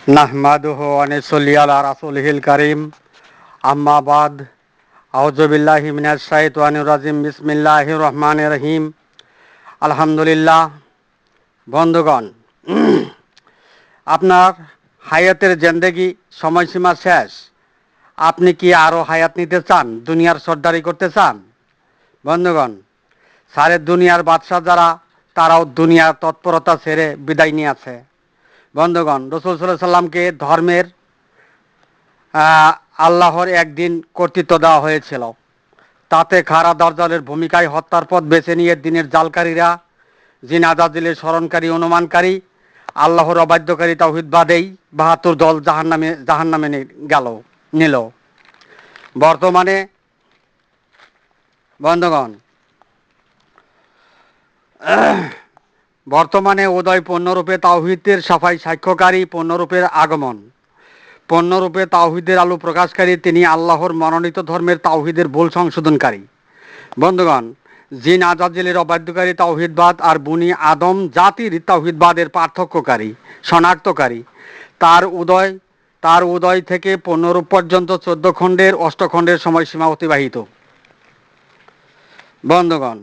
নাহমাদুহু ওয়া নুসাল্লি আলা রাসূলিহিল কারীম আম্মা বাদ আউযু বিল্লাহি মিনাশ শাইতানির রাজিম বিসমিল্লাহির রহমানির রহিম আলহামদুলিল্লাহ। বন্ধুগণ, আপনার হায়াতের জিন্দেগি সময়সীমা শেষ। আপনি কি আরও হায়াত নিতে চান? দুনিয়ার সর্দারি করতে চান? বন্ধুগণ, সারে দুনিয়ার বাদশাহ যারা, তারাও দুনিয়ার তৎপরতা ছেড়ে বিদায় নিয়েছে। বন্ধুগণ, রাসূল সাল্লাল্লাহু আলাইহি সাল্লামকে ধর্মের আল্লাহর একদিন কর্তৃত্ব দেওয়া হয়েছিল। তাতে খারা দাজ্জালের ভূমিকায় হত্যার পথ বেছে নিয়ে দিনের জালকারীরা, জিন আজাজিলের স্মরণকারী, অনুমানকারী, আল্লাহর অবাধ্যকারী তাওহীদবাদেই ৭২ দল জাহান্নামে নিল। বর্তমানে বন্ধুগণ, বর্তমানে উদয় পূর্ণরূপে তাওহীদের সাফাই সাক্ষ্যকারী, পূর্ণরূপের আগমন, পূর্ণরূপে তাওহীদের আলো প্রকাশকারী। তিনি আল্লাহর মনোনীত ধর্মের তাওহীদের ভুল সংশোধনকারী। বন্ধুগণ, জিন আজাজিলের অবাধ্যকারী তাওহীদবাদ আর বনি আদম জাতির তাওহীদবাদের পার্থক্যকারী, শনাক্তকারী। তার উদয় থেকে পূর্ণরূপ পর্যন্ত ১৪ খণ্ডের অষ্টখণ্ডের সময়সীমা অতিবাহিত। বন্ধুগণ,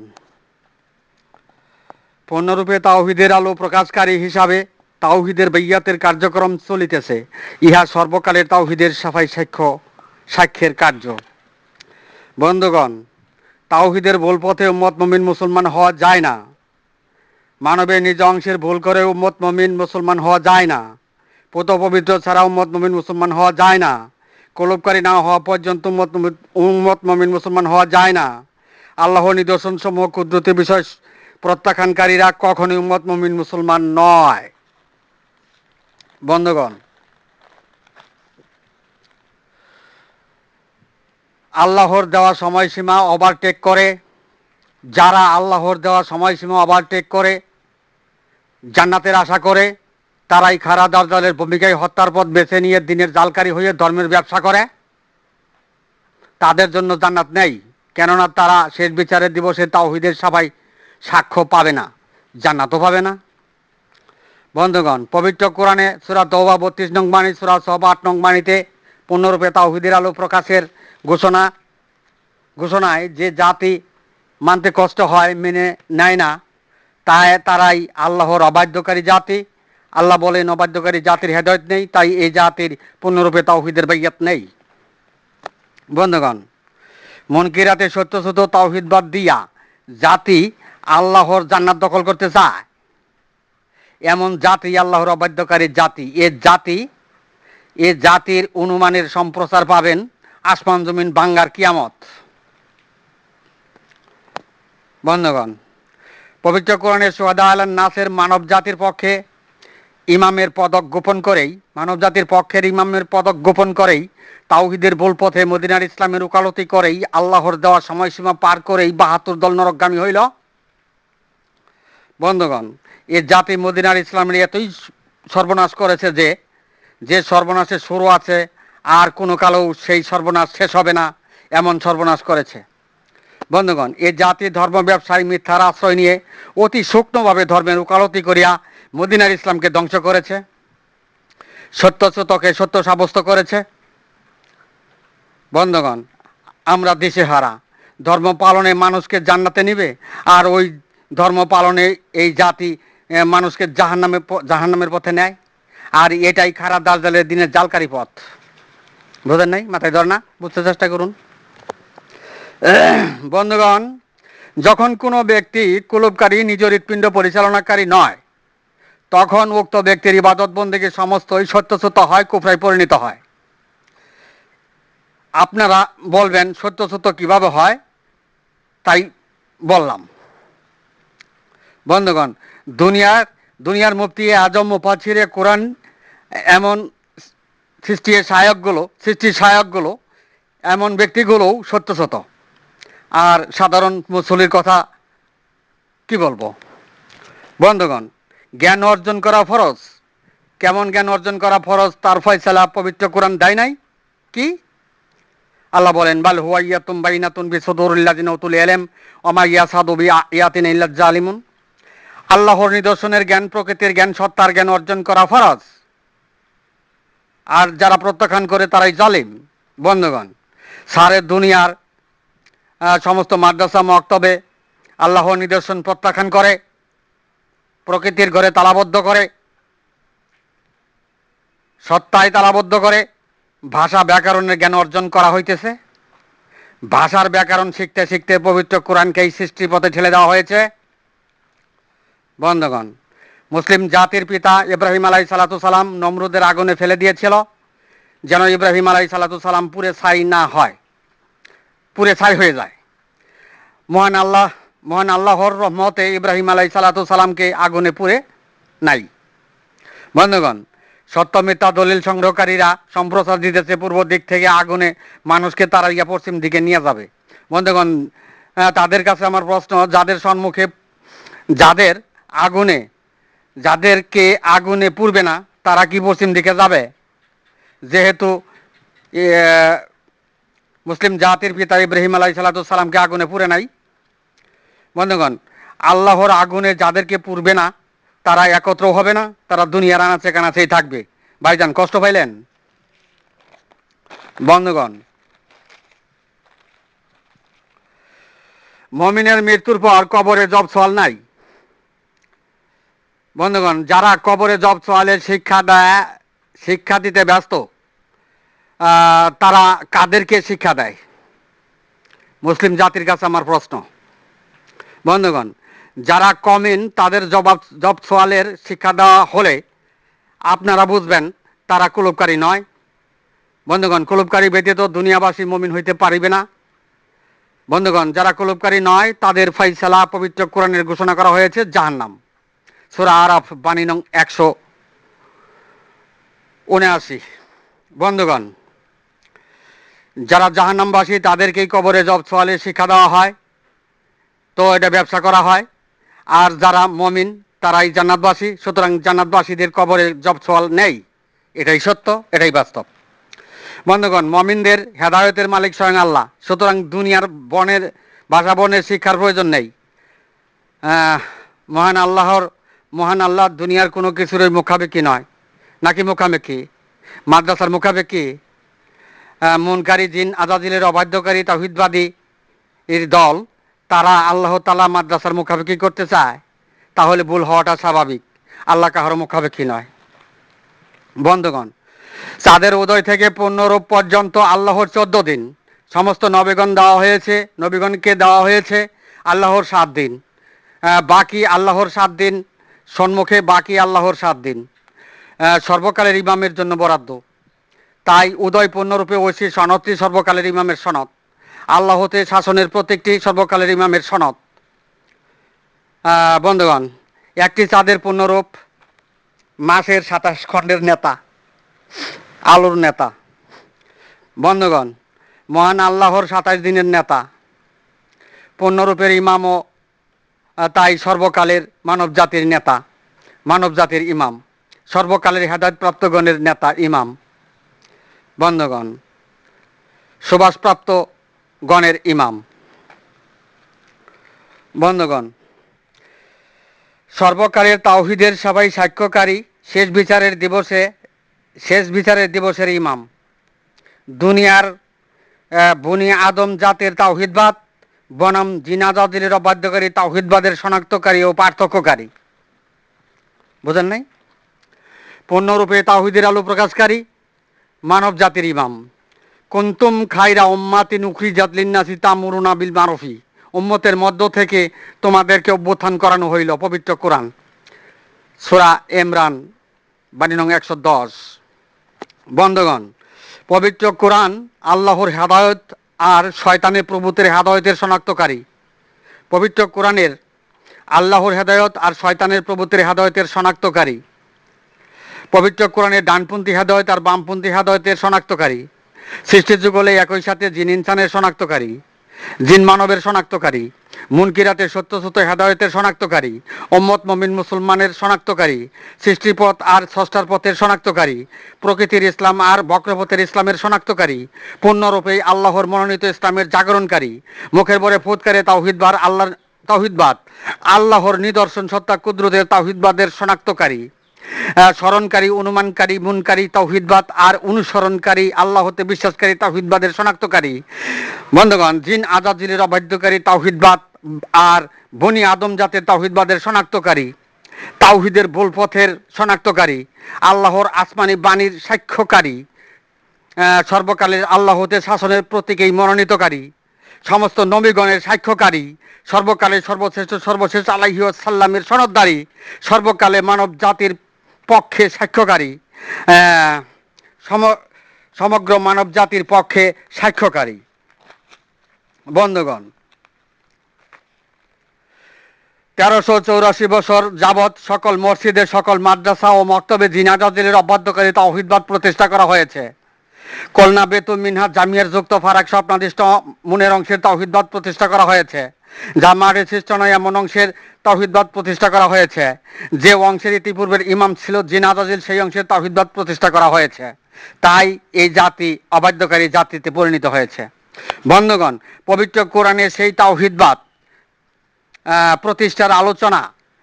পূর্ণরূপে তাওহীদের আলো প্রকাশকারী হিসাবে তাওহীদের বাইয়াতের কার্যক্রম চলিতেছে। ইহা সর্বকালের তাওহীদের সাফাই সাক্ষ্যের কার্য। বন্ধুগণ, তাওহীদের ভুল পথে উম্মত মুমিন মুসলমান হওয়া যায় না। মানবের নিজ অংশের ভুল করে উম্মত মুমিন মুসলমান হওয়া যায় না। পুত পবিত্র ছাড়া উম্মত মুমিন মুসলমান হওয়া যায় না। কলবকারী না হওয়া পর্যন্ত উম্মত মুমিন মুসলমান হওয়া যায় না। আল্লাহর নিদর্শন সমূহ কুদরতি বিষয় প্রত্যাখ্যানকারীরা কখনোই উম্মত মুমিন মুসলমান নয়। বন্ধুগণ, আল্লাহর দেওয়া সময়সীমা ওভারটেক করে, যারা আল্লাহর দেওয়া সময়সীমা ওভারটেক করে জান্নাতের আশা করে, তারাই খারা দাজ্জালের ভূমিকায় হত্যার পথ বেছে নিয়ে দিনের জালকারী হয়ে ধর্মের ব্যবসা করে। তাদের জন্য জান্নাত নেই, কেননা তারা শেষ বিচারের দিবসে তাওহীদের সবাই সাক্ষ্য পাবে না, জান্নাতও পাবে না। বন্ধুগণ, পবিত্র কোরআনে সূরা তওবা ৩২ নং বাণী, সূরা সহবা ৮ নং বাণীতে পূর্ণরূপে তাওহীদের আলো প্রকাশের ঘোষণায় যে জাতি মানতে কষ্ট হয়, মেনে নেয় না, তারাই আল্লাহর অবাধ্যকারী জাতি। আল্লাহ বলেন, অবাধ্যকারী জাতির হেদায়েত নেই, তাই এই জাতির পূর্ণরূপে তাওহীদের বাইয়াত নেই। বন্ধুগণ, মুনকিরাতে সত্য সত্য তাওহীদবাদ দিয়া জাতি আল্লাহর জান্নাত দখল করতে চায়, এমন জাতি আল্লাহর অবাধ্যকারী জাতি। এ জাতির অনুমানের সম্প্রচার পাবেন আসমান জমিন বাঙ্গার কিয়ামত। বন্ধুগণ, পবিত্র কোরআনের শুহাদা আলান নাসের মানব জাতির পক্ষের ইমামের পদক গোপন করেই তাওহীদের ভুল পথে মদিনার ইসলামের ওকালতি করেই আল্লাহর দেওয়া সময়সীমা পার করেই ৭২ দল নরকগামী হইল। বন্ধুগণ, এ জাতি মদিনার ইসলামের এতই সর্বনাশ করেছে যে সর্বনাশের শুরু আছে, আর কোনো কালেও সেই সর্বনাশ শেষ হবে না, এমন সর্বনাশ করেছে। বন্ধুগণ, এ জাতি ধর্ম ব্যবসায়ী মিথ্যার আশ্রয় নিয়ে অতি সূক্ষ্মভাবে ধর্মের ওকালতি করিয়া মদিনার ইসলামকে ধ্বংস করেছে, সত্যকে সত্য সাব্যস্ত করেছে। বন্ধুগণ, আমরা দিশেহারা। ধর্ম পালনে মানুষকে জান্নাতে নিবে, আর ওই ধর্ম পালনে এই জাতি মানুষকে জাহান্নামের পথে নেয়। আর এটাই খারা দাজ্জালের দিনের জালকারী পথ। বোঝেন নাই? মাথায় ধর না, বুঝতে চেষ্টা করুন। বন্ধুগণ, যখন কোনো ব্যক্তি কুলুপকারী, নিজ হৃৎপিণ্ড পরিচালনাকারী নয়, তখন উক্ত ব্যক্তির ইবাদত বন্দেগী সমস্তই সত্যচ্যুত হয়, কুফরায় পরিণত হয়। আপনারা বলবেন সত্যচ্যুত কিভাবে হয়? তাই বললাম। বন্ধুগণ, দুনিয়ার মুফতি আজম মুফাসসিরে কোরআন এমন সৃষ্টির সহায়কগুলো এমন ব্যক্তিগুলোও সত্যচ্যুত। আর সাধারণ মুসলির কথা কি বলবো? বন্ধুগণ, জ্ঞান অর্জন করা ফরজ। কেমন জ্ঞান অর্জন করা ফরজ তার ফয়সালা পবিত্র কোরআন দেয় নাই কি? আল্লাহ বলেন, বাল হুয়া ইয়াতুম বাইনাতুন বিসুদুরিল্লাযিনা উতুল ইলম ওয়া মা ইয়াসাদু বিআয়াতিনা ইল্লা জালিমুন। আল্লাহর নিদর্শনের জ্ঞান, প্রকৃতির জ্ঞান, সত্তার জ্ঞান অর্জন করা ফরজ। আর যারা প্রত্যাখ্যান করে তারাই জালিম। বন্ধুগণ, সারে দুনিয়ার সমস্ত মাদ্রাসা মক্তবে আল্লাহর নিদর্শন প্রত্যাখ্যান করে, প্রকৃতির ঘরে তালাবদ্ধ করে, সত্তায় তালাবদ্ধ করে ভাষা ব্যাকরণের জ্ঞান অর্জন করা হইতেছে। ভাষার ব্যাকরণ শিখতে শিখতে পবিত্র কোরআনকে এই সৃষ্টির পথে ঠেলে দেওয়া হয়েছে। বন্ধুগণ, মুসলিম জাতির পিতা ইব্রাহিম আলাইহিসসালাম নমরুদের আগুনে ফেলে দিয়েছিল যেন ইব্রাহিম আলাইহিসসালাম পুড়ে ছাই না হয়, পুড়ে ছাই হয়ে যায়। মহান আল্লাহর রহমতে ইব্রাহিম আলাইহিসসালামকে আগুনে পুড়ে নাই। বন্ধুগণ, সত্য মিথ্যা দলিল সংগ্রহকারীরা সম্প্রচার দিতেছে পূর্ব দিক থেকে আগুনে মানুষকে তাড়াইয়া পশ্চিম দিকে নিয়ে যাবে। বন্ধুগণ, তাদের কাছে আমার প্রশ্ন, যাদেরকে আগুনে পুড়বে না তারা কি পশ্চিম দিকে যাবে? যেহেতু মুসলিম জাতির পিতা ইব্রাহিম আলাইহিসসালামকে আগুনে পুড়ে নাই। বন্ধুগণ, আল্লাহর আগুনে যাদেরকে পুড়বে না তারা একত্র হবে না, তারা দুনিয়ার আনাচে কানাচেই থাকবে। ভাইজান, কষ্ট পাইলেন? বন্ধুগণ, মুমিনের মৃত্যুর পর কবরে জব সওয়াল নাই। বন্ধুগণ, যারা কবরে জব সওয়ালের শিক্ষা দিতে ব্যস্ত, তারা কাদেরকে শিক্ষা দেয়? মুসলিম জাতির কাছে আমার প্রশ্ন। বন্ধুগণ, যারা কমিন তাদের জব সওয়ালের শিক্ষা দেওয়া হলে আপনারা বুঝবেন তারা কুলুপকারী নয়। বন্ধুগণ, কুলুপকারী ব্যতীত দুনিয়াবাসী মুমিন হইতে পারিবে না। বন্ধুগণ, যারা কুলুপকারী নয় তাদের ফাইসালা পবিত্র কোরআনের ঘোষণা করা হয়েছে জাহান্নাম। সূরা আরাফ বাণী নং 179। বন্ধুগণ, যারা জাহান্নামবাসী তাদেরকেই কবরে জব সওয়ালের শিক্ষা দেওয়া হয়, তো এটা ব্যবসা করা হয়। আর যারা মুমিন তারাই জান্নাতবাসী, সুতরাং জান্নাতবাসীদের কবরে জব সওয়াল নেই। এটাই সত্য, এটাই বাস্তব। বন্ধুগণ, মুমিনদের হেদায়েতের মালিক স্বয়ং আল্লাহ, সুতরাং দুনিয়ার ভাষা বর্ণের শিক্ষার প্রয়োজন নেই। মহান আল্লাহ দুনিয়ার কোনো কিছুরই মুখাপেক্ষি নয়। নাকি মুখাপেক্ষি? মাদ্রাসার মুখাপেক্ষি? মুনকারী জিন আজাজিলের অবাধ্যকারী তাওহীদবাদী এর দল, তারা আল্লাহ তাআলা মাদ্রাসার মুখাপেক্ষি করতে চায়, তাহলে ভুল হওয়াটা স্বাভাবিক। আল্লাহ কাহারও মুখাপেক্ষি নয়। বন্ধুগণ, চাঁদের উদয় থেকে পূর্ণরূপ পর্যন্ত আল্লাহর 14 দিন। সমস্ত নবীগণকে দেওয়া হয়েছে আল্লাহর 7 দিন। বাকি আল্লাহর 7 দিন সম্মুখে, বাকি আল্লাহর 7 দিন সর্বকালের ইমামের জন্য বরাদ্দ। তাই উদয় পূর্ণরূপে ঐশী সনদটি সর্বকালের ইমামের সনদ। আল্লাহতে শাসনের প্রত্যেকটি সর্বকালের ইমামের সনদ। বন্ধুগণ, একটি চাঁদের পূর্ণরূপ মাসের 27 খণ্ডের নেতা, আলোর নেতা। বন্ধুগণ, মহান আল্লাহর 27 দিনের নেতা, পূর্ণরূপের ইমামও তাই সর্বকালের মানব জাতির নেতা, মানব জাতির ইমাম, সর্বকালের হেদায়েতপ্রাপ্তগণের নেতা ইমাম। বন্ধুগণ, সুবাসপ্রাপ্ত গণের ইমাম। বন্ধুগণ, সর্বকালের তাওহীদের সবাই সাক্ষ্যকারী, শেষ বিচারের দিবসের ইমাম। দুনিয়ার বনি আদম জাতের তাওহীদবাদ বনাম জিনাজাদিলের অবাধ্যকারী তাওহীদবাদের শনাক্তকারী ও পার্থক্যকারী। বুঝেন নাই? পূর্ণরূপে তাওহীদের আলো প্রকাশকারী, মানব জাতির ইমাম। কুনতুম খায়রা উম্মাতিন উখরিজাত লিন্নাসি তা'মুরুনা বিল মারুফি। উম্মতের মধ্য থেকে তোমাদেরকে অভ্যুত্থান করানো হইল। পবিত্র কোরআন, সূরা ইমরান বাণী নং 110। বন্ধুগণ, পবিত্র কোরআন আল্লাহর হেদায়েত আর শয়তানের প্রভুতের হেদায়েতের শনাক্তকারী। পবিত্র কোরআনের আল্লাহর হেদায়েত আর শয়তানের প্রভুতের হেদায়েতের শনাক্তকারী। পবিত্র কোরআনের ডানপন্থী হেদায়েত আর বামপন্থী হেদায়েতের শনাক্তকারী। সৃষ্টির যুগলে একই সাথে জিন ইনসানের শনাক্তকারী, জিন মানবের শনাক্তকারী, মুনকিরাতের সত্য হেদায়েতের শনাক্তকারী, উম্মত মুমিন মুসলমানের শনাক্তকারী, সৃষ্টিপথ আর স্রষ্টার পথের শনাক্তকারী, প্রকৃতির ইসলাম আর বক্রপথের ইসলামের শনাক্তকারী, পূর্ণরূপে আল্লাহর মনোনীত ইসলামের জাগরণকারী, মুখের ভরে ফুৎকারে তাওহীদবাদ, আল্লাহর নিদর্শন সত্তা কুদরতের তাওহীদবাদের শনাক্তকারী, স্মরণকারী, অনুমানকারী, মুনকারী তাওহীদবাদ আর অনুসরণকারী আল্লাহতে বিশ্বাসকারী তাওহীদবাদের শনাক্তকারী। বন্ধুগণ, জিন আজাজিলের অবাধ্যকারী তাওহীদবাদ আর বনি আদম জাতের তাওহীদবাদের শনাক্তকারী, তাওহীদের ভুল পথের শনাক্তকারী, আল্লাহর আসমানি বাণীর সাক্ষ্যকারী, সর্বকালের আল্লাহতে শাসনের প্রতীকেই মনোনীতকারী, সমস্ত নবীগণের সাক্ষ্যকারী, সর্বকালে সর্বশেষ আলাইহি ওয়াসাল্লামের সনদদারী, সর্বকালে মানব জাতির পক্ষে সাক্ষ্যকারী, সমগ্র মানব জাতির পক্ষে সাক্ষ্যকারী। বন্ধুগণ, 1384 বছর যাবৎ সকল মসজিদে, সকল মাদ্রাসা ও মক্তবে জিন আজাজিলের অবাধ্যকারী তাওহীদবাদ প্রতিষ্ঠা করা হয়েছে। কলনা, বেতুল, মিনহাজ, জামিয়ার যুক্ত ফারাক স্বপ্নাদিষ্ট মনের অংশের তাওহীদবাদ প্রতিষ্ঠা করা হয়েছে। জামার সৃষ্ট নয় এমন অংশের তাওহীদবাদ প্রতিষ্ঠা করা হয়েছে। যে অংশের ইতিপূর্বের ইমাম ছিল জিন আজাজিল, সেই অংশের তাওহীদবাদ প্রতিষ্ঠা করা হয়েছে। তাই এই জাতি অবাধ্যকারী জাতিতে পরিণত হয়েছে। বন্ধুগণ, পবিত্র কোরআনে সেই তাওহীদবাদ প্রতিষ্ঠার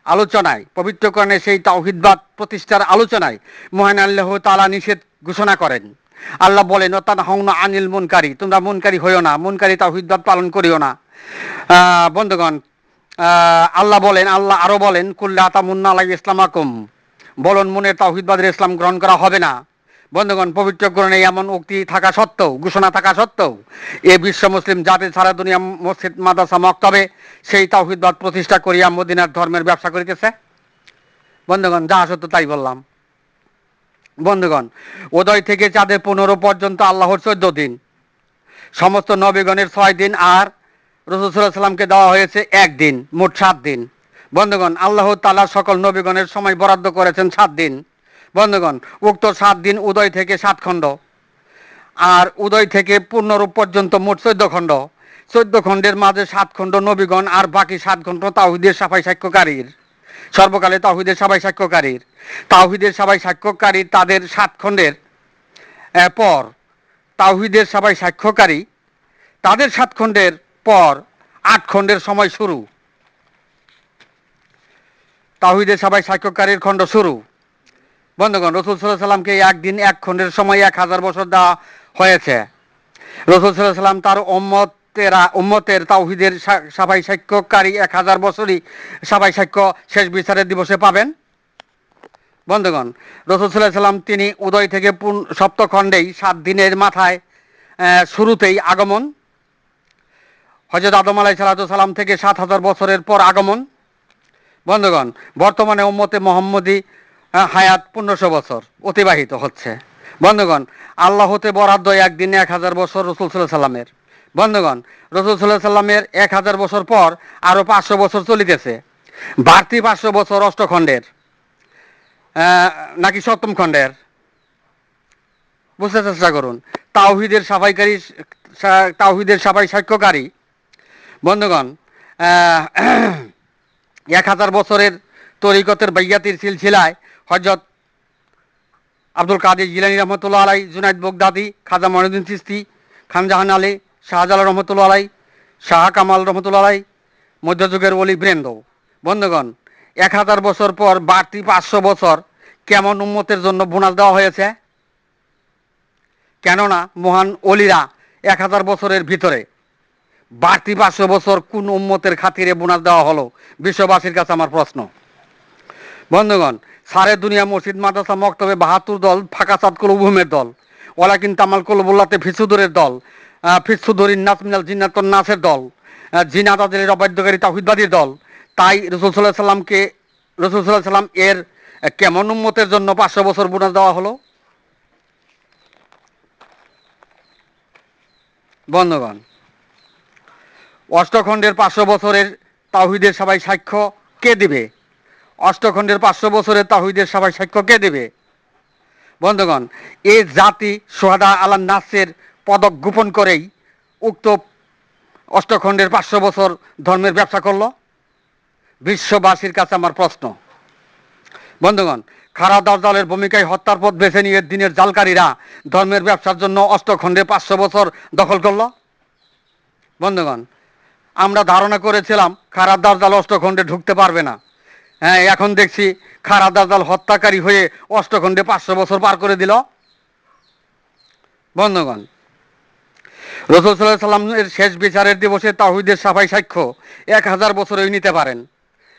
আলোচনায় পবিত্র কোরআনে সেই তাওহীদবাদ প্রতিষ্ঠার আলোচনায় মহান আল্লাহ তাআলা নিষেধ ঘোষণা করেন। আল্লাহ বলেন, ওয়াতানহাউনা আনিল মুনকারি, তোমরা মুনকারি হইও না, মুনকারি তাওহীদবাদ পালন করিও না। বন্ধুগণ, আল্লাহ আরো বলেন, কুল্লা তামুন্না আলাইয়া ইসলামাকুম, বলুন মনের তাওহীদবাদের ইসলাম গ্রহণ করা হবে না। বন্ধুগণ, পবিত্র কোরআনে এমন উক্তি থাকা সত্ত্বেও, ঘোষণা থাকা সত্ত্বেও এ বিশ্ব মুসলিম জাতি সারা দুনিয়া মসজিদ, মাদ্রাসা, মক্তবে সেই তাওহীদবাদ প্রতিষ্ঠা করিয়া মদিনার ধর্মের ব্যবসা করিতেছে। বন্ধুগণ, যাহা সত্য তাই বললাম। বন্ধুগণ, উদয় থেকে চাঁদের 15 পর্যন্ত আল্লাহর 14 দিন, সমস্ত নবীগণের 6 দিন, আর রাসূল সাল্লাল্লাহু আলাইহি ওয়াসাল্লামকে দেওয়া হয়েছে 1 দিন, মোট 7 দিন। বন্ধুগণ, আল্লাহ তাআলা সকল নবীগণের সময় বরাদ্দ করেছেন 7 দিন। বন্ধুগণ, উক্ত 7 দিন উদয় থেকে 7 খণ্ড, আর উদয় থেকে পূর্ণরূপ পর্যন্ত মোট 14 খণ্ড। 14 খণ্ডের মাঝে 7 খণ্ড নবীগণ, আর বাকি 7 খণ্ড তাওহীদের সাফাই সাক্ষ্যকারীর, সর্বকালে তাওহীদের সাফাই সাক্ষ্যকারীর। তাওহীদের সাফাই সাক্ষ্যকারী তাদের 7 খণ্ডের পর, তাওহীদের সাফাই সাক্ষ্যকারী তাদের 7 খণ্ডের পর 8 খণ্ডের সময় শুরু, তাওহীদের সাফাই সাক্ষ্যকারীর খণ্ড শুরু। বন্ধুগণ, রাসূল সাল্লাল্লাহু আলাইহি সাল্লামকে একদিন 1 খণ্ডের সময় 1000 বছর দেওয়া হয়েছে। রাসূল সাল্লাল্লাহু আলাইহি সাল্লাম তার উম্মতের তাওহীদের সাফাই সাক্ষ্যকারী 1000 বছরই সাফাই সাক্ষ্য শেষ বিচারের দিবসে পাবেন। বন্ধুগণ, রাসূল সাল্লাল্লাহু আলাইহি সাল্লাম তিনি উদয় থেকে সপ্তখণ্ডেই 7 দিনের মাথায় শুরুতেই আগমন, হযরত আদম আলাইহিস সালাম থেকে 7000 বছরের পর আগমন। বন্ধুগণ, বর্তমানে উম্মতে মুহাম্মদী হায়াত 1500 বছর অতিবাহিত হচ্ছে। বন্ধুগণ, আল্লাহ হতে বরাদ্দ একদিনে 1000 বছর রাসূল সাল্লাল্লাহু আলাইহি সাল্লামের। বন্ধুগণ, রাসূল সাল্লাল্লাহু আলাইহি সাল্লামের 1000 বছর পর আরো 500 বছর চলিতেছে। বাড়তি 500 বছর অষ্টখণ্ডের নাকি সপ্তম খণ্ডের, বুঝতে চেষ্টা করুন। তাওহীদের সাফাই সাক্ষ্যকারী। বন্ধুগণ, 1000 বছরের তরিকতের বাইয়াতির সিলসিলায় হযরত আব্দুল কাদের জিলানী রহমতুল্লাহ আলাই, জুনাইদ বাগদাদি, খাজা মঈনুদ্দিন চিশতি, খান জাহান আলী, শাহজালাল রহমতুল্লাহ আলাই, শাহ কামাল রহমতুল্লাহ আলাই, মধ্যযুগের ওলি বৃন্দ। বন্ধুগণ, 1000 বছর পর বাড়তি 500 বছর কেমন উম্মতের জন্য বোনাস দেওয়া হয়েছে? কেননা মহান ওলিরা 1000 বছরের ভিতরে বাড়তি 500 বছর কোন উম্মতের খাতিরে বোনাস দেওয়া হলো, বিশ্ববাসীর কাছে আমার প্রশ্ন। বন্ধুগণ, সারে দুনিয়া মসজিদ, মাদ্রাসা, মক্তবে 72 দল, ফাঁকাসাদ কুলুবুহুমের দল, ওয়ালাকিন তামাল কুলুবুল্লাতে ফিসুদুরের দল, ফিসুদুরিন নাস মিনাল জিন্নাতুন নাসের দল, জিন আজাজিলের অবাধ্যকারী তাওহীদবাদীর দল। তাই রাসূল সাল্লাল্লাহু আলাইহি সাল্লাম এর কেমন উম্মতের জন্য 500 বছর বোনাস দেওয়া হলো? বন্ধুগণ, অষ্টখণ্ডের 500 বছরের তাওহীদের সবাই সাক্ষ্য কে দিবে? অষ্টখণ্ডের 500 বছরের তাওহীদের সবাই সাক্ষ্য কে দেবে? বন্ধুগণ, এই জাতি সোহাদা আলান নাসের পদক গোপন করেই উক্ত অষ্টখণ্ডের 500 বছর ধর্মের ব্যবসা করলো। বিশ্ববাসীর কাছে আমার প্রশ্ন। বন্ধুগণ, খারা দাজ্জালের ভূমিকায় হত্যার পথ বেছে নিয়ে দিনের জালকারীরা ধর্মের ব্যবসার জন্য অষ্টখণ্ডে 500 বছর দখল করলো। বন্ধুগণ, আমরা ধারণা করেছিলাম খারা দাজ্জাল অষ্টখণ্ডে ঢুকতে পারবে না, হ্যাঁ, এখন দেখছি খারা দাজাল হত্যাকারী হয়ে অষ্টখণ্ডে 500 বছর পার করে দিল। বন্ধুগণ, রাসূল সাল্লাল্লাহু আলাইহি সাল্লামের শেষ বিচারের দিবসে তাওহীদের সাফাই সাক্ষ্য 1000 বছরই নিতে পারেন।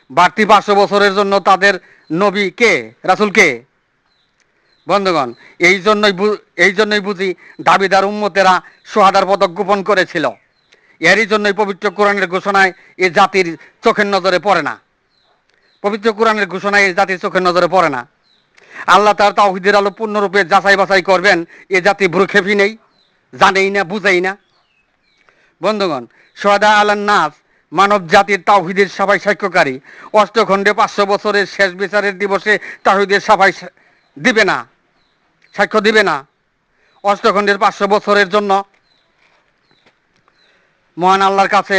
বাড়তি 500 বছরের জন্য তাদের নবী কে, রাসূল কে? বন্ধুগণ, এই জন্যই বুঝি দাবিদার উম্মতেরা সোহাদার পদক গোপন করেছিল। এরই জন্যই পবিত্র কোরআনের ঘোষণায় এ জাতির চোখের নজরে পড়ে না। পবিত্র কোরআনের ঘোষণায় এ জাতির চোখের নজরে পড়ে না। আল্লাহ তার তাওহীদের আলো পূর্ণরূপে যাচাই বাছাই করবেন, এ জাতি ভ্রুক্ষেপই নেই, জানেই না, বুঝেই না। বন্ধুগণ, সোহাদা আলান নাস মানব জাতির তাওহীদের সাফাই সাক্ষ্যকারী। অষ্টখণ্ডে 500 বছরের শেষ বিচারের দিবসে তাওহীদের সাফাই দিবে না, সাক্ষ্য দিবে না। অষ্টখণ্ডের 500 বছরের জন্য মহান আল্লাহর কাছে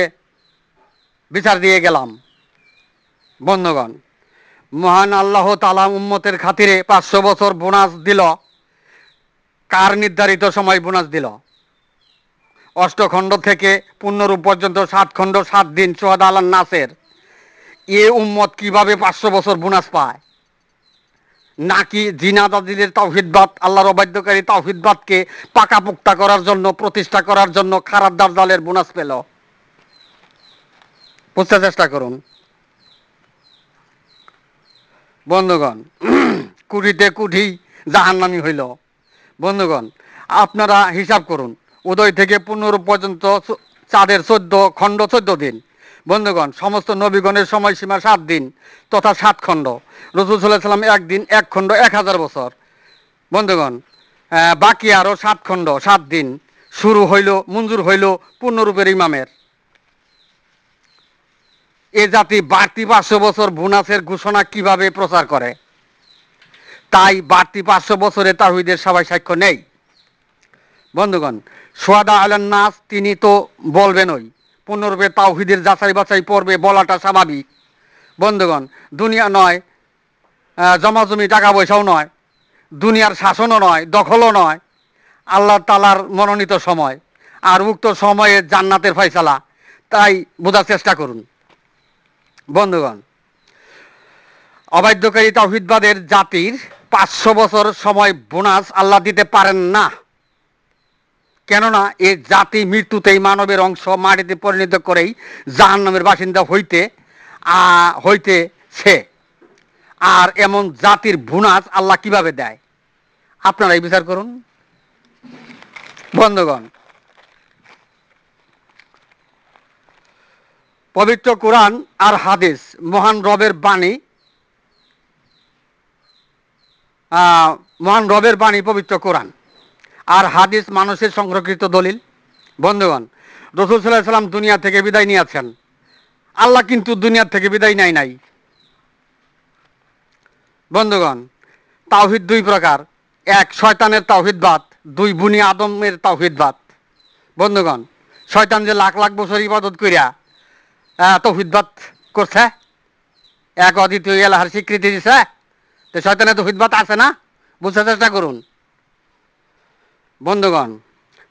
বিচার দিয়ে গেলাম। বন্ধুগণ, মহান আল্লাহ তাআলা উম্মতের খাতিরে 500 বছর বোনাস দিল। কার নির্ধারিত সময় বোনাস দিল? অষ্টখণ্ড থেকে পূর্ণরূপ পর্যন্ত 7 খণ্ড 7 দিন সোহাদা আলান নাসের। এ উম্মত কিভাবে 500 বছর বোনাস পায়? নাকি জিনাদাদিদের তাওহীদবাদ, আল্লাহর অবাধ্যকারী তাওহীদবাদকে পাকাপোক্তা করার জন্য, প্রতিষ্ঠা করার জন্য খারাপ দাজ্জালের বোনাস পেল? বুঝতে চেষ্টা করুন। বন্ধুগণ, কুঠিতে কুঠি জাহান্নামী হইল। বন্ধুগণ, আপনারা হিসাব করুন, উদয় থেকে পূর্ণরূপ পর্যন্ত চাঁদের 14 খণ্ড 14 দিন। বন্ধুগণ, সমস্ত নবীগণের সময়সীমা 7 দিন তথা 7 খণ্ড। রাসূল সাল্লাল্লাহু আলাইহি সাল্লাম একদিন 1 খণ্ড 1000 বছর। বন্ধুগণ, বাকি আরো 7 খণ্ড 7 দিন শুরু হইল, মঞ্জুর হইল পূর্ণরূপের ইমামের। এ জাতি বাড়তি 500 বছর বোনাসের ঘোষণা কিভাবে প্রচার করে? তাই বাড়তি 500 বছরে তাওহীদের সবাই সাক্ষ্য নেই। বন্ধুগণ, সোহাদা আলান নাস তিনি তো বলবেনই, পূর্ণরূপে তাওহীদের যাচাই বাছাই পর্বে বলাটা স্বাভাবিক। বন্ধুগণ, দুনিয়া নয়, জমাজমি টাকা পয়সাও নয়, দুনিয়ার শাসনও নয়, দখলও নয়, আল্লাহ তাআলার মনোনীত সময়, আর উক্ত সময়ে জান্নাতের ফয়সালা। তাই বোঝার চেষ্টা করুন। বন্ধুগণ, অবাধ্যকারী তাওহীদবাদের জাতির 500 বছর সময় বোনাস আল্লাহ দিতে পারেন না। কেননা এ জাতি মৃত্যুতেই মানবের অংশ মাটিতে পরিণত করেই জাহান্নামের বাসিন্দা হইতেছে। আর এমন জাতির বোনাস আল্লাহ কিভাবে দেয়? আপনারাই বিচার করুন। বন্ধুগণ, পবিত্র কোরআন আর হাদিস মহান রবের বাণী, মহান রবের বাণী পবিত্র কোরআন আর হাদিস মানুষের সংরক্ষিত দলিল। বন্ধুগণ, রাসূল সাল্লাল্লাহু আলাইহি সাল্লাম দুনিয়া থেকে বিদায় নিয়েছেন, আল্লাহ কিন্তু দুনিয়া থেকে বিদায় নাই। বন্ধুগণ, তাওহীদ 2 প্রকার। 1 শয়তানের তাওহীদবাদ, 2 বনি আদমের তাওহীদবাদ। বন্ধুগণ, শয়তান যে লাখ লাখ বছর ইবাদত করিয়া তাওহীদবাদ করছে, এক অদ্বিতীয় ইলাহার স্বীকৃতি দিছে, তো শয়তানের তাওহীদবাদ আছে না? বুঝতে চেষ্টা করুন। বন্ধুগণ,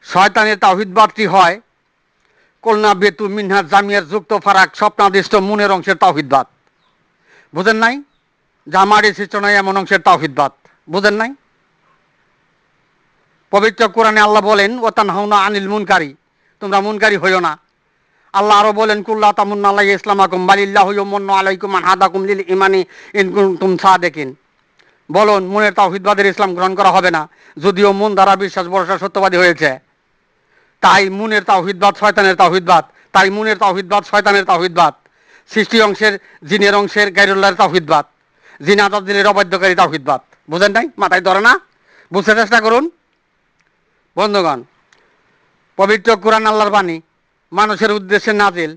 শয়তানের তাওহীদবাদটি হয় কলনা বেতু মিনহাজ জামিয়ার যুক্ত ফারাক স্বপ্নাদিষ্ট মনের অংশের তাওহীদবাদ। বুঝেন নাই? জামারি সৃষ্টি এমন অংশের তাওহীদবাদ বুঝেন নাই? পবিত্র কোরআনে আল্লাহ বলেন, ওয়াতানহাউনা আনিল মুনকারি, তোমরা মুনকারি হইও না। আল্লাহ আরো বলেন, কুল্লা তামুন্না আলাইহি ইসলামাকুম বালিল্লাহু ইয়ামুন্নু আলাইকুম আন হাদাকুম লিল ঈমানি ইন কুনতুম সাদিকিন। বলুন, মনের তাওহীদবাদের ইসলাম গ্রহণ করা হবে না, যদিও মন দ্বারা বিশ্বাস ভরসা সত্যবাদী হয়েছে। তাই মনের তাওহীদবাদ শয়তানের তাওহীদবাদ, তাই মনের তাওহীদবাদ শয়তানের তাওহীদবাদ, সৃষ্টি অংশের জিনের অংশের গায়রুল্লাহর তাওহীদবাদ, জিনাদাদিনের অবাধ্যকারী তাওহীদবাদ। বুঝেন নাই? মাথায় ধরে না? বুঝতে চেষ্টা করুন। বন্ধুগণ, পবিত্র কোরআন আল্লাহর বাণী, মানুষের উদ্দেশ্যে নাজিল,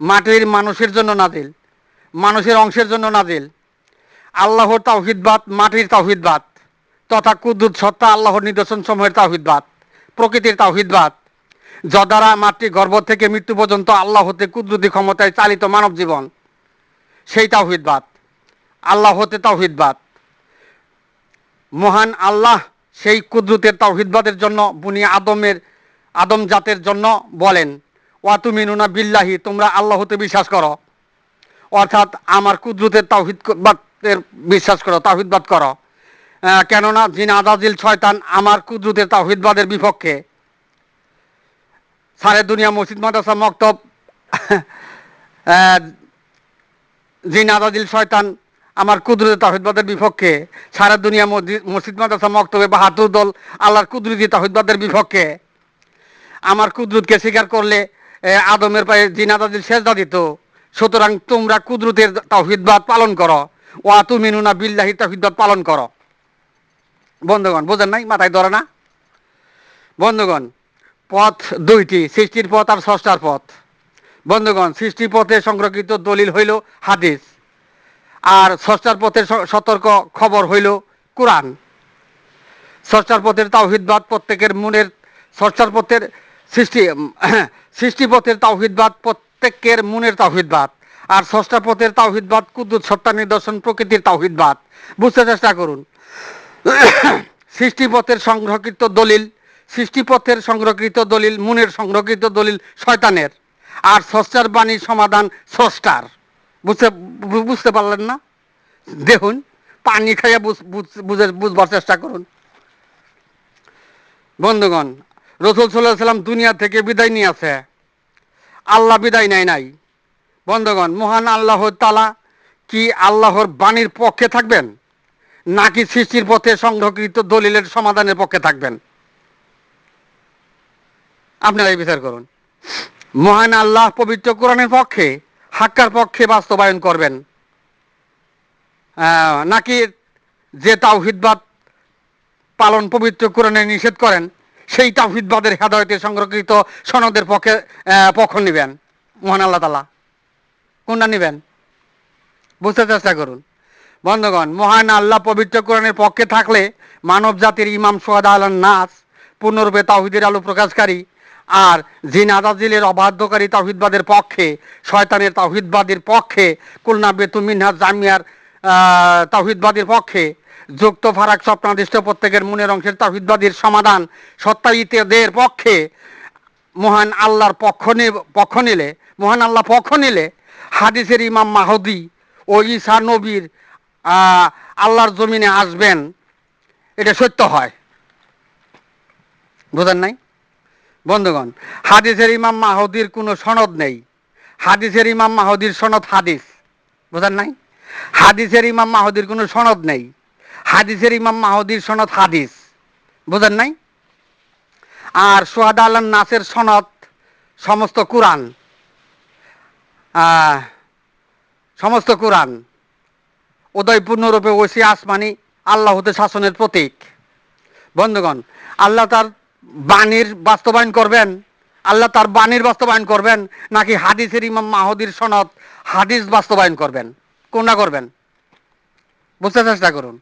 মাটির মানুষের জন্য নাজিল, মানুষের অংশের জন্য নাজিল। আল্লাহর তাওহীদবাদ মাটির তাওহীদবাদ তথা কুদ্দুস সত্তা আল্লাহর নিদর্শন সমূহের তাওহীদবাদ, প্রকৃতির তাওহীদবাদ, যদ্বারা মাতৃ গর্ভ থেকে মৃত্যু পর্যন্ত আল্লাহ হতে কুদরতি ক্ষমতায় চালিত মানব জীবন, সেই তাওহীদবাদ। আল্লাহ হতে তাওহীদবাদ। মহান আল্লাহ সেই কুদরতের তাওহীদবাদের জন্য বুনি আদম জাতের জন্য বলেন, ওয়াতুমিনুনা বিল্লাহি, তোমরা আল্লাহ হতে বিশ্বাস করো, অর্থাৎ আমার কুদরতের তাওহীদের বিশ্বাস করো, তাওহীদবাদ করো। কেননা জিন আজাজিল শয়তান আমার কুদরতের তাওহীদবাদের বিপক্ষে। সারে দুনিয়া মসজিদ মাদ্রাসা মক্তব জিন আজাজিল শয়তান আমার কুদরতের তাওহীদবাদের বিপক্ষে। সারা দুনিয়া মসজিদ মাদ্রাসা মক্তবে ৭২ দল আল্লাহর কুদরতি তাওহীদবাদের বিপক্ষে। আমার কুদরতকে স্বীকার করলে আদমের পায়ে জিন আজাজিল সেজদা দিত। সুতরাং তোমরা কুদরতের তাওহীদবাদ পালন করো, ওয়া তুমিনুনা বিল্লাহি তাওহীদবাদ পালন করো। বন্ধুগণ, বোঝেন নাই? মাথায় ধরে না? বন্ধুগণ, পথ দুইটি, সৃষ্টির পথ আর স্রষ্টার পথ। বন্ধুগণ, সৃষ্টির পথে সংরক্ষিত দলিল হইল হাদিস, আর স্রষ্টার পথের সতর্ক খবর হইল কোরআন। স্রষ্টার পথের তাওহীদবাদ প্রত্যেকের মনের, স্রষ্টার পথের সৃষ্টিপথের তাওহীদবাদ প্রত্যেকের মনের তাওহীদবাদ, আর স্রষ্টার পথের তাওহীদবাদ কুদরত সত্তা নিদর্শন প্রকৃতির তাওহীদবাদ। বুঝতে চেষ্টা করুন। সৃষ্টিপথের সংরক্ষিত দলিল, সৃষ্টিপথের সংরক্ষিত দলিল মনের সংরক্ষিত দলিল শয়তানের, আর স্রষ্টার বাণীর সমাধান স্রষ্টার। বুঝতে পারলেন না? দেখুন, পানি খাইয়া বুঝবার চেষ্টা করুন। বন্ধুগণ, রাসূল সাল্লাল্লাহু আলাইহি সাল্লাম দুনিয়া থেকে বিদায় নিয়েছে, আল্লাহ বিদায় নেয় নাই। বন্ধুগণ, মহান আল্লাহ তাআলা কি আল্লাহর বাণীর পক্ষে থাকবেন, নাকি সৃষ্টির পথে সংরক্ষিত দলিলের সমাধানের পক্ষে থাকবেন? আপনারাই বিচার করুন। মহান আল্লাহ পবিত্র কোরআনের পক্ষে, হাক্কার পক্ষে বাস্তবায়ন করবেন, নাকি যে তাওহীদবাদ পালন পবিত্র কোরআনে নিষেধ করেন সেই তাওহীদবাদের হেদায়েতে সংরক্ষিত সনদের পক্ষ নেবেন? মহান আল্লাহ তাআলা কোনটা নেবেন? বুঝতে চেষ্টা করুন। বন্ধুগণ, মহান আল্লাহ পবিত্র কোরআনের পক্ষে থাকলে মানব জাতির ইমাম শুহাদা আলান নাস, পূর্ণরূপে তাওহীদের আলো প্রকাশকারী, আর জিন আজাজিলের অবাধ্যকারী তাওহীদবাদের পক্ষে, শয়তানের তাওহীদবাদের পক্ষে, কুলনা বেতু মিনহাজ জামিয়ার তাওহীদবাদের পক্ষে, যুক্ত ফারাক স্বপ্নাদিষ্ট প্রত্যেকের মনের অংশের তাওহীদবাদীর সমাধান সত্তায়িতদের পক্ষে মহান আল্লাহর পক্ষ নিলে, মহান আল্লাহ পক্ষ নিলে হাদিসের ইমাম মাহদী ও ঈসা নবীর আল্লাহর জমিনে আসবেন, এটা সত্য হয়। বুঝেন নাই? বন্ধুগণ, হাদিসের ইমাম মাহদীর কোনো সনদ নেই। হাদিসের ইমাম মাহদীর সনদ হাদিস। বুঝেন নাই? হাদিসের ইমাম মাহদীর কোনো সনদ নেই। হাদিসের ইমাম মাহদীর সনদ হাদিস। বুঝেন নাই? আর শুহাদা আলান নাসের সনদ সমস্ত কোরআন, সমস্ত কোরআন উদয় পূর্ণরূপে ঐশী আসমানি আল্লাহ হতে শাসনের প্রতীক। বন্ধুগণ, আল্লাহ তার বাণীর বাস্তবায়ন করবেন, আল্লাহ তার বাণীর বাস্তবায়ন করবেন, নাকি হাদিসের ইমাম মাহদীর সনদ হাদিস বাস্তবায়ন করবেন? কোনটা করবেন? বুঝতে চেষ্টা করুন।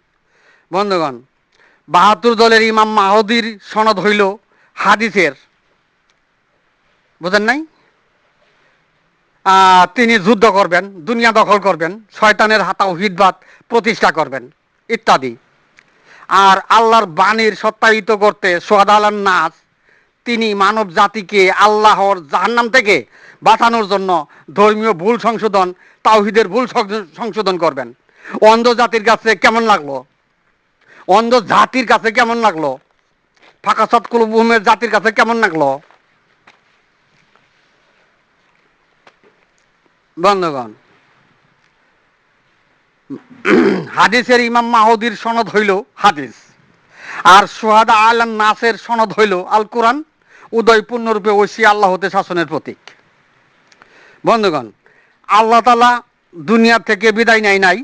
বন্ধুগণ, ৭২ দলের ইমাম মাহদীর সনদ হইল হাদিসের। বুঝেন নাই? তিনি যুদ্ধ করবেন, দুনিয়া দখল করবেন, শয়তানের তাওহীদবাদ প্রতিষ্ঠা করবেন ইত্যাদি। আর আল্লাহর বাণীর সত্যায়িত করতে শুহাদা আলান নাস, তিনি মানব জাতিকে আল্লাহর জাহান্নাম থেকে বাঁচানোর জন্য ধর্মীয় ভুল সংশোধন, তাওহীদের ভুল সংশোধন করবেন। অন্ধ জাতির কাছে কেমন লাগলো? অন্ধ জাতির কাছে কেমন লাগলো? ফাঁকা সৎকুলুমের জাতির কাছে কেমন লাগলো? বন্ধুগণ, হাদিসের ইমাম মাহদীর সনদ হইল হাদিস, আর শুহাদা আলান নাসের সনদ হইল আল কোরআন, উদয় পূর্ণরূপে ঐশী আল্লাহ হতে শাসনের প্রতীক। বন্ধুগণ, আল্লাহ তাআলা দুনিয়া থেকে বিদায় নেয় নাই,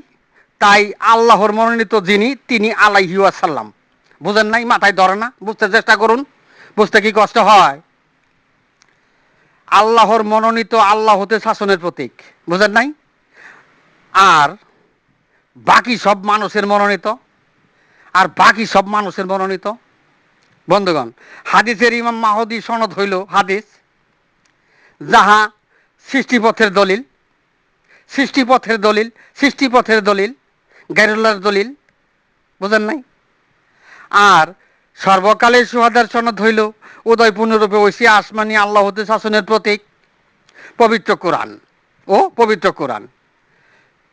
তাই আল্লাহর মনোনীত যিনি, তিনি আলাইহি ওয়াসাল্লাম। বুঝেন নাই? মাথায় ধরে না? বুঝতে চেষ্টা করুন। বুঝতে কি কষ্ট হয়? আল্লাহর মনোনীত আল্লাহ হতে শাসনের প্রতীক। বুঝেন নাই? আর বাকি সব মানুষের মনোনীত, আর বাকি সব মানুষের মনোনীত। বন্ধুগণ, হাদিসের ইমাম মাহদী সনদ হইল হাদিস, যাহা সৃষ্টিপথের দলিল, সৃষ্টিপথের দলিল, সৃষ্টিপথের দলিল, গায়রুল্লাহর দলিল। বুঝেন নাই? আর সর্বকালের শুহাদার সনদ হইল উদয় পূর্ণরূপে ঐশী আসমানি আল্লাহ হতে শাসনের প্রতীক পবিত্র কোরআন ও পবিত্র কোরআন।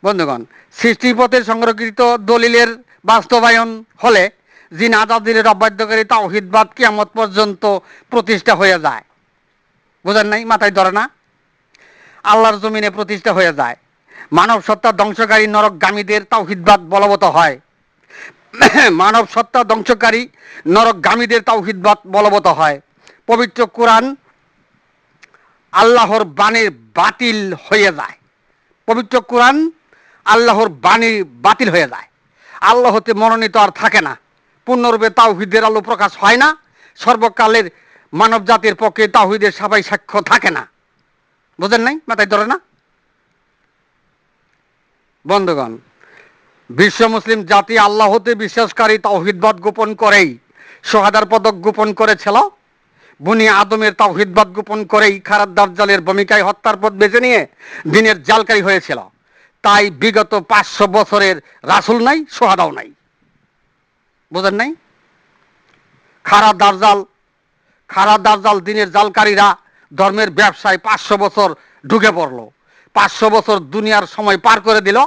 বন্ধুগণ, সৃষ্টিপথে সংরক্ষিত দলিলের বাস্তবায়ন হলে জিন আজাদির অবাধ্যকারী তাওহীদবাদ কিয়ামত পর্যন্ত প্রতিষ্ঠা হয়ে যায়। বুঝেন নাই? মাথায় ধরে না? আল্লাহর জমিনে প্রতিষ্ঠা হয়ে যায়। মানব সত্তা ধ্বংসকারী নরকগামীদের তাওহীদবাদ বলবৎ হয়। মানব সত্তা ধ্বংসকারী নরকগামীদের তাওহীদবাদ বলবৎ হয়। পবিত্র কোরআন আল্লাহর বাণী বাতিল হয়ে যায়। পবিত্র কোরআন আল্লাহর বাণী বাতিল হয়ে যায়। আল্লাহ হতে মনোনীত আর থাকে না। পূর্ণরূপে তাওহীদের আলো প্রকাশ হয় না। সর্বকালের মানব জাতির পক্ষে তাওহীদের সাফাই সাক্ষ্য থাকে না। বুঝেন নাই? মাথায় ধরে না? বন্ধুগণ, বিশ্ব মুসলিম জাতি আল্লাহ হতে বিশ্বাসকারী তাওহীদবাদ গোপন করেই শাহাদার পদক গোপন করেছিল। বনি আদমের তাওহীদবাদ গোপন করেই খারাপ দাজ্জালের ভূমিকায় হত্যার পথ বেছে নিয়ে দিনের জালকারী হয়েছিল। তাই বিগত 500 বছরের রাসূল নাই, শাহাদাও নাই। বুঝেন নাই? খারাপ দাজ্জাল দিনের জালকারীরা ধর্মের ব্যবসায় 500 বছর ঢুকে পড়লো। 500 বছর দুনিয়ার সময় পার করে দিল।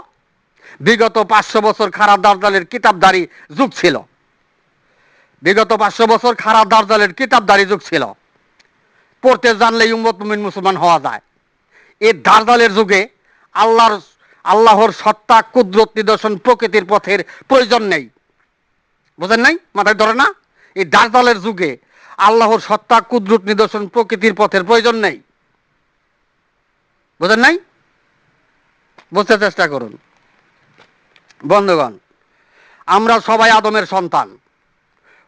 বিগত 500 বছর খারাপ দাজ্জালের কিতাবদারি যুগ ছিল। বিগত 500 বছর খারাপ দাজ্জালের কিতাবদারি যুগ ছিল। পড়তে জানলেই উম্মত মুমিন মুসলমান হওয়া যায়। এই দাজ্জালের যুগে আল্লাহর সত্তা, কুদরত, নিদর্শন, প্রকৃতির পথের প্রয়োজন নেই। বুঝেন নাই? মাথায় ধরে না? এই দাজ্জালের যুগে আল্লাহর সত্তা, কুদরত, নিদর্শন, প্রকৃতির পথের প্রয়োজন নেই। বুঝেন নাই? বুঝতে চেষ্টা করুন। বন্ধুগণ, আমরা সবাই আদমের সন্তান।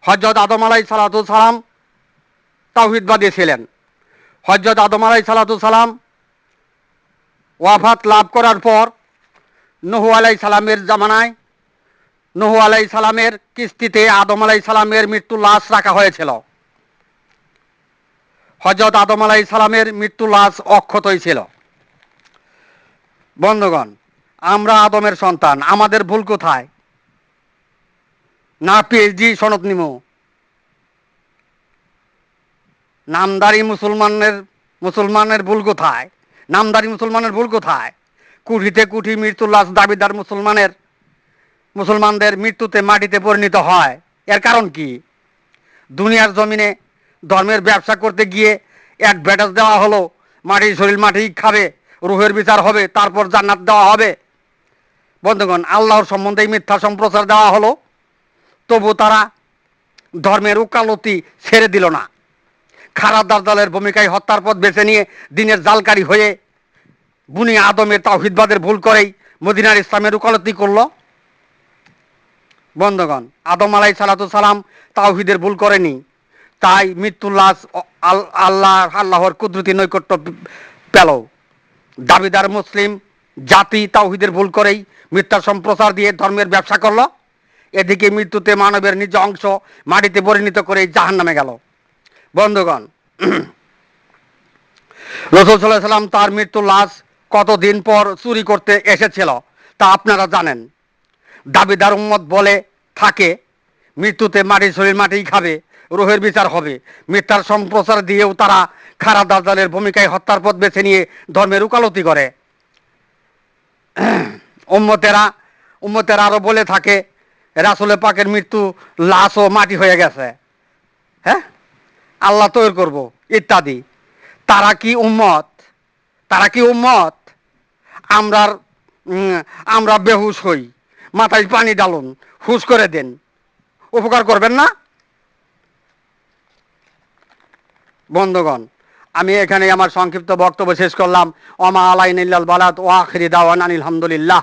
হযরত আদম আলাইহিস সালাম তাওহীদবাদী ছিলেন। হযরত আদম আলাইহিস সালাম ওয়াফাত লাভ করার পর নূহ আলাইহিস সালামের জামানায় নূহ আলাইহিস সালামের কিস্তিতে আদম আলাইহিস সালামের মৃত্যু লাশ রাখা হয়েছিল। হযরত আদম আলাইহিস সালামের মৃত্যু লাশ অক্ষতই ছিল। বন্ধুগণ, আমরা আদমের সন্তান। আমাদের ভুল কোথায়? না পিএইচডি সনদ নিমো? নামদারি মুসলমানের ভুল কোথায়? নামদারি মুসলমানের ভুল কোথায়? কুঠিতে কুঠি মৃত্যুর লাশ দাবিদার মুসলমানদের মৃত্যুতে মাটিতে পরিণত হয়। এর কারণ কি? দুনিয়ার জমিনে ধর্মের ব্যবসা করতে গিয়ে এক ব্যাটাস দেওয়া হলো, মাটির শরীর মাটি খাবে, রূহের বিচার হবে, তারপর জান্নাত দেওয়া হবে। বন্ধুগণ, আল্লাহর সম্বন্ধে মিথ্যা সম্প্রচার দেওয়া হলো, তবু তারা ধর্মের উকালতি ছেড়ে দিল না। খারাপ দাজ্জালের ভূমিকায় হত্যার পথ বেছে নিয়ে দিনের জালকারী হয়ে বুনি আদমের তাওহীদবাদের ভুল করেই মদিনার ইসলামের উকালতি করল। বন্ধুগণ, আদম আলাইহিস সালাম তাওহীদের ভুল করেনি। তাই মৃত্যুর লাশ আল্লাহর কুদরতি নৈকট্য পেল। দাবিদার মুসলিম জাতি তাওহীদের ভুল করেই মিথ্যা সম্প্রচার দিয়ে ধর্মের ব্যবসা করল। এদিকে মৃত্যুতে মানবের নিজ অংশ মাটিতে পরিণত করে জাহান্নামে গেল। বন্ধুগণ, রাসূল সাল্লাল্লাহু আলাইহি সাল্লাম তার মৃত্যুর লাশ কতদিন পর চুরি করতে এসেছিল তা আপনারা জানেন। দাবিদার উম্মত বলে থাকে মৃত্যুতে মাটির শরীর মাটিই খাবে, রূহের বিচার হবে। মিথ্যার সম্প্রচার দিয়েও তারা খারাপ দাজ্জালের ভূমিকায় হত্যার পথ বেছে নিয়ে ধর্মের উকালতি করে। উম্মতেরা আরো বলে থাকে রাসূল পাকের মৃত্যু লাশ ও মাটি হয়ে গেছে, হ্যাঁ, আল্লাহ তৈরি করব ইত্যাদি। তারা কি উম্মত? আমরা বেহুশ হই, মাথায় পানি ডালুন, হুশ করে দেন, উপকার করবেন না? বন্ধুগণ, আমি এখানে আমার সংক্ষিপ্ত বক্তব্য শেষ করলাম। ওমা আলাইনা ইল্লাল বালাগ ওয়া আখিরি দাওয়ানা আলহামদুলিল্লাহ।